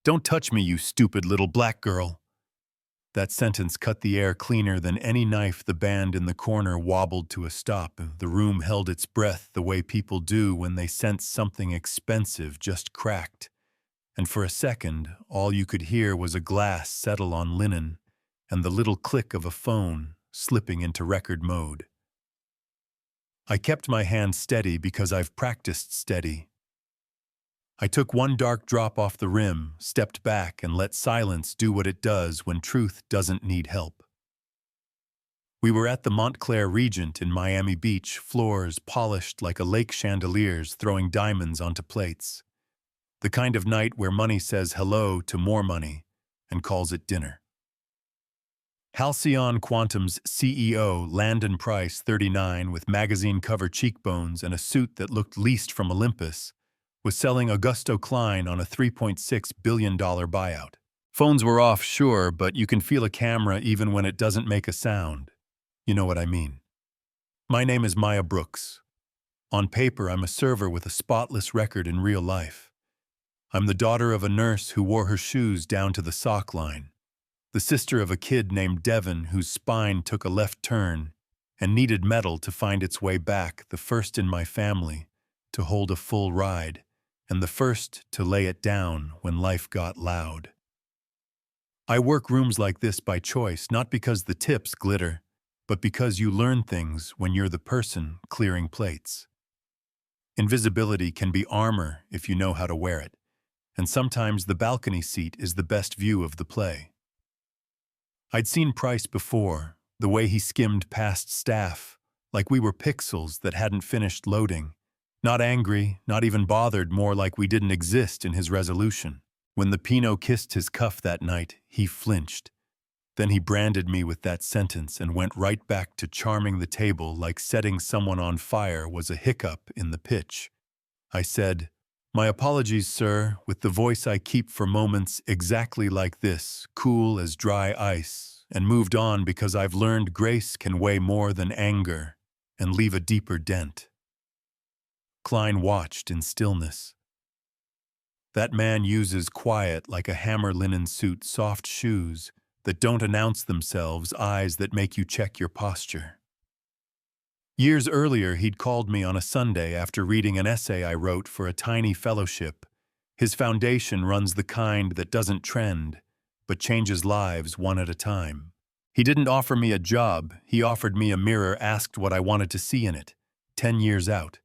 Don't touch me, you stupid little black girl. That sentence cut the air cleaner than any knife. The band in the corner wobbled to a stop. The room held its breath the way people do when they sense something expensive just cracked. And for a second, all you could hear was a glass settle on linen and the little click of a phone slipping into record mode. I kept my hand steady because I've practiced steady. I took one dark drop off the rim, stepped back, and let silence do what it does when truth doesn't need help. We were at the Montclair Regent in Miami Beach, floors polished like a lake chandelier's throwing diamonds onto plates. The kind of night where money says hello to more money and calls it dinner. Halcyon Quantum's CEO, Landon Price, 39, with magazine cover cheekbones and a suit that looked leased from Olympus, was selling Augusto Klein on a $3.6 billion buyout. Phones were off, sure, but you can feel a camera even when it doesn't make a sound. You know what I mean. My name is Maya Brooks. On paper, I'm a server with a spotless record in real life. I'm the daughter of a nurse who wore her shoes down to the sock line, the sister of a kid named Devin whose spine took a left turn and needed metal to find its way back, the first in my family to hold a full ride, and the first to lay it down when life got loud. I work rooms like this by choice, not because the tips glitter, but because you learn things when you're the person clearing plates. Invisibility can be armor if you know how to wear it, and sometimes the balcony seat is the best view of the play. I'd seen Price before, the way he skimmed past staff, like we were pixels that hadn't finished loading. Not angry, not even bothered, more like we didn't exist in his resolution. When the Pinot kissed his cuff that night, he flinched. Then he branded me with that sentence and went right back to charming the table like setting someone on fire was a hiccup in the pitch. I said, "My apologies, sir," with the voice I keep for moments exactly like this, cool as dry ice, and moved on because I've learned grace can weigh more than anger and leave a deeper dent. Klein watched in stillness. That man uses quiet like a hammer linen suit, soft shoes that don't announce themselves, eyes that make you check your posture. Years earlier, he'd called me on a Sunday after reading an essay I wrote for a tiny fellowship. His foundation runs the kind that doesn't trend, but changes lives one at a time. He didn't offer me a job, he offered me a mirror, asked what I wanted to see in it, 10 years out.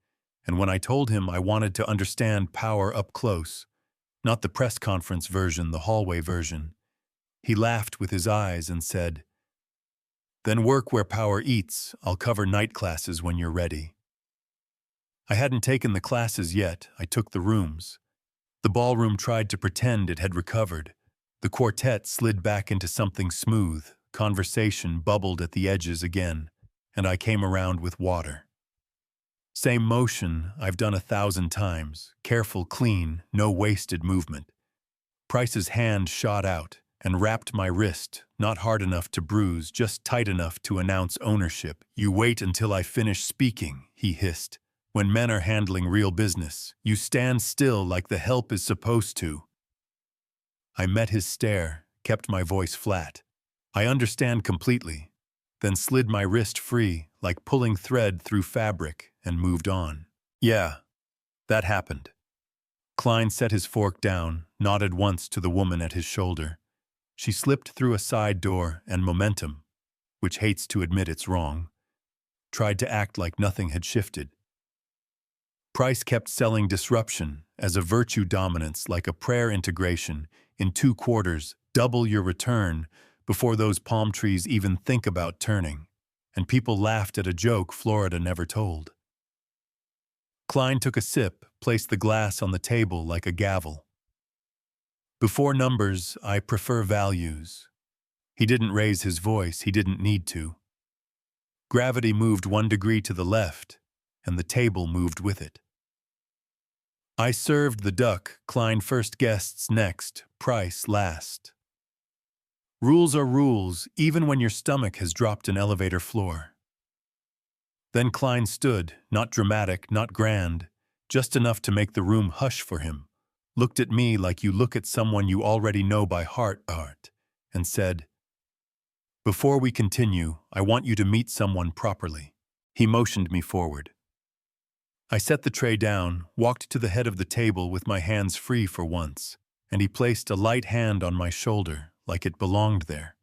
And when I told him I wanted to understand power up close, not the press conference version, the hallway version, he laughed with his eyes and said, "Then work where power eats. I'll cover night classes when you're ready." I hadn't taken the classes yet, I took the rooms. The ballroom tried to pretend it had recovered. The quartet slid back into something smooth, conversation bubbled at the edges again, and I came around with water. Same motion I've done 1,000 times, careful, clean, no wasted movement. Price's hand shot out and wrapped my wrist, not hard enough to bruise, just tight enough to announce ownership. "You wait until I finish speaking," he hissed. "When men are handling real business, you stand still like the help is supposed to." I met his stare, kept my voice flat. "I understand completely," then slid my wrist free, like pulling thread through fabric, and moved on. "Yeah, that happened." Klein set his fork down, nodded once to the woman at his shoulder. She slipped through a side door, and momentum, which hates to admit it's wrong, tried to act like nothing had shifted. Price kept selling disruption as a virtue dominance, like a prayer integration, in 2 quarters, double your return, before those palm trees even think about turning, and people laughed at a joke Florida never told. Klein took a sip, placed the glass on the table like a gavel. "Before numbers, I prefer values." He didn't raise his voice, he didn't need to. Gravity moved 1 degree to the left, and the table moved with it. I served the duck, Klein first, guests next, Price last. Rules are rules, even when your stomach has dropped an elevator floor. Then Klein stood, not dramatic, not grand, just enough to make the room hush for him, looked at me like you look at someone you already know by heart, and said, "Before we continue, I want you to meet someone properly." He motioned me forward. I set the tray down, walked to the head of the table with my hands free for once, and he placed a light hand on my shoulder like it belonged there.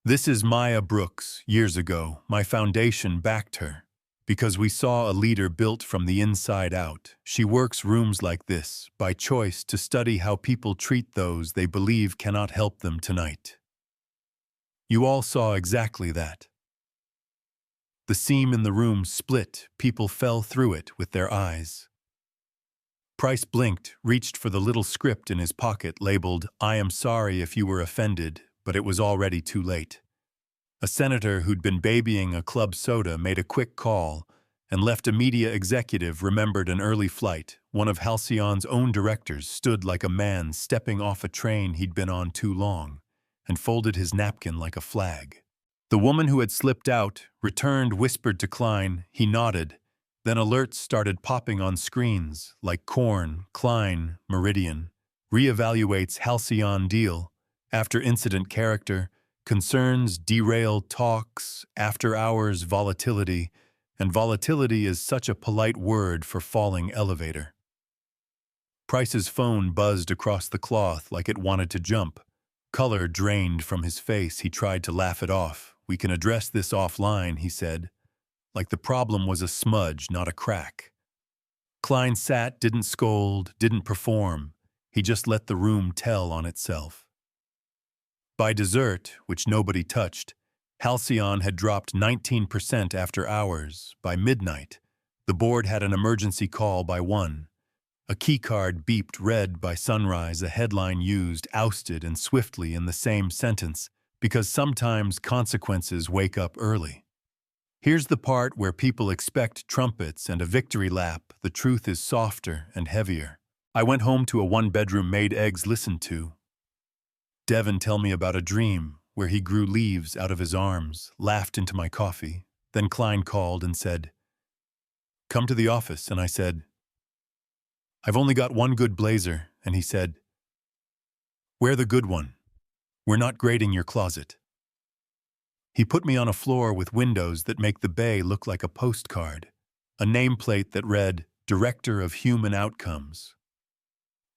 "This is Maya Brooks. Years ago, my foundation backed her. Because we saw a leader built from the inside out. She works rooms like this, by choice, to study how people treat those they believe cannot help them tonight. You all saw exactly that. The seam in the room split, people fell through it with their eyes." Price blinked, reached for the little script in his pocket labeled, "I am sorry if you were offended," but it was already too late. A senator who'd been babying a club soda made a quick call, and left a media executive remembered an early flight. One of Halcyon's own directors stood like a man stepping off a train he'd been on too long, and folded his napkin like a flag. The woman who had slipped out, returned, whispered to Klein. He nodded. Then alerts started popping on screens, like Korn, Klein, Meridian. Reevaluates Halcyon deal. After incident character. Concerns, derail, talks, after-hours volatility, and volatility is such a polite word for falling elevator. Price's phone buzzed across the cloth like it wanted to jump. Color drained from his face. He tried to laugh it off. "We can address this offline," he said, like the problem was a smudge, not a crack. Klein sat, didn't scold, didn't perform. He just let the room tell on itself. By dessert, which nobody touched, Halcyon had dropped 19% after hours. By midnight, the board had an emergency call by 1. A keycard beeped red by sunrise, a headline used, ousted, and swiftly in the same sentence, because sometimes consequences wake up early. Here's the part where people expect trumpets and a victory lap. The truth is softer and heavier. I went home to a one-bedroom made eggs listened to. Devin tell me about a dream where he grew leaves out of his arms, laughed into my coffee. Then Klein called and said, "Come to the office," and I said, "I've only got one good blazer," and he said, "Wear the good one. We're not grading your closet." He put me on a floor with windows that make the bay look like a postcard, a nameplate that read, "Director of Human Outcomes."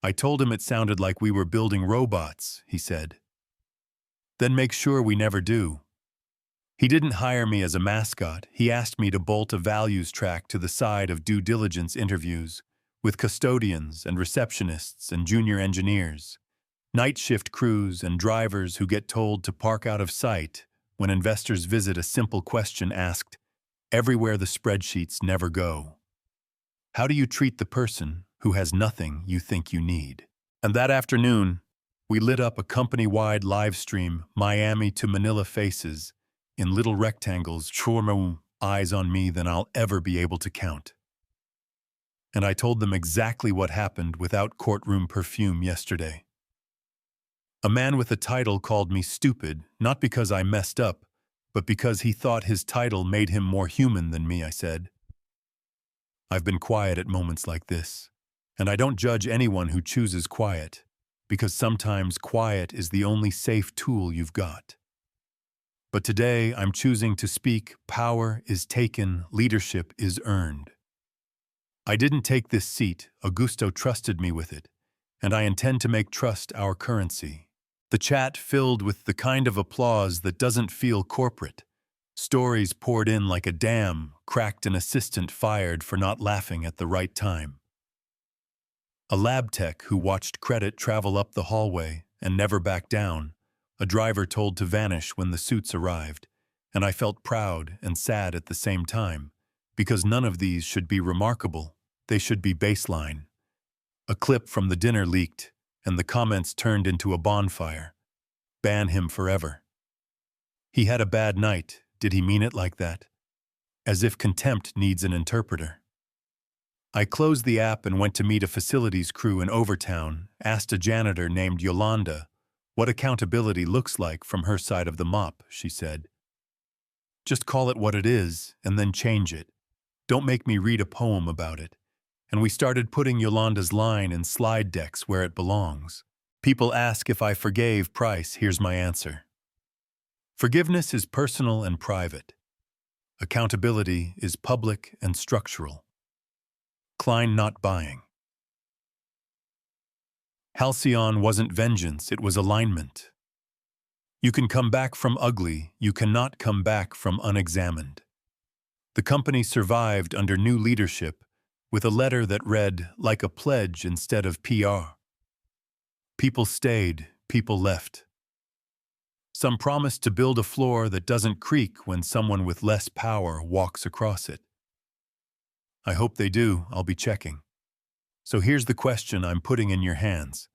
I told him it sounded like we were building robots, he said. "Then make sure we never do." He didn't hire me as a mascot. He asked me to bolt a values track to the side of due diligence interviews with custodians and receptionists and junior engineers, night shift crews and drivers who get told to park out of sight when investors visit. A simple question asked, everywhere the spreadsheets never go. How do you treat the person who has nothing you think you need? And that afternoon, we lit up a company-wide live stream, Miami to Manila faces, in little rectangles, more eyes on me than I'll ever be able to count. And I told them exactly what happened without courtroom perfume yesterday. A man with a title called me stupid, not because I messed up, but because he thought his title made him more human than me, I said. I've been quiet at moments like this, and I don't judge anyone who chooses quiet, because sometimes quiet is the only safe tool you've got. But today I'm choosing to speak. Power is taken, leadership is earned. I didn't take this seat, Augusto trusted me with it, and I intend to make trust our currency. The chat filled with the kind of applause that doesn't feel corporate. Stories poured in like a dam, cracked an assistant fired for not laughing at the right time. A lab tech who watched credit travel up the hallway and never back down, a driver told to vanish when the suits arrived, and I felt proud and sad at the same time, because none of these should be remarkable, they should be baseline. A clip from the dinner leaked, and the comments turned into a bonfire. Ban him forever. He had a bad night. Did he mean it like that? As if contempt needs an interpreter. I closed the app and went to meet a facilities crew in Overtown, asked a janitor named Yolanda what accountability looks like from her side of the mop, she said. Just call it what it is and then change it. Don't make me read a poem about it. and we started putting Yolanda's line in slide decks where it belongs. People ask if I forgave Price. Here's my answer. Forgiveness is personal and private. Accountability is public and structural. Klein not buying. Halcyon wasn't vengeance, it was alignment. You can come back from ugly, you cannot come back from unexamined. The company survived under new leadership with a letter that read like a pledge instead of PR. People stayed, people left. Some promised to build a floor that doesn't creak when someone with less power walks across it. I hope they do, I'll be checking. So here's the question I'm putting in your hands.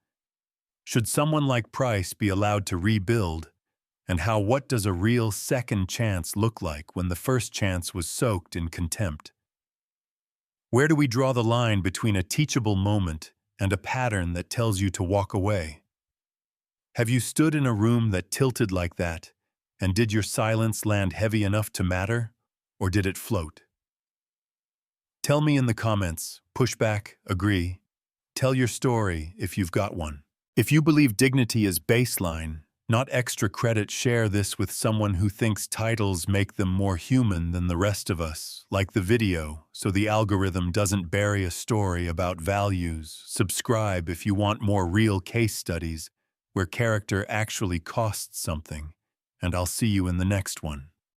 Should someone like Price be allowed to rebuild? And what does a real second chance look like when the first chance was soaked in contempt? Where do we draw the line between a teachable moment and a pattern that tells you to walk away? Have you stood in a room that tilted like that, and did your silence land heavy enough to matter, or did it float? Tell me in the comments, push back, agree. Tell your story if you've got one. If you believe dignity is baseline, not extra credit, share this with someone who thinks titles make them more human than the rest of us, like the video, so the algorithm doesn't bury a story about values. Subscribe if you want more real case studies where character actually costs something, and I'll see you in the next one.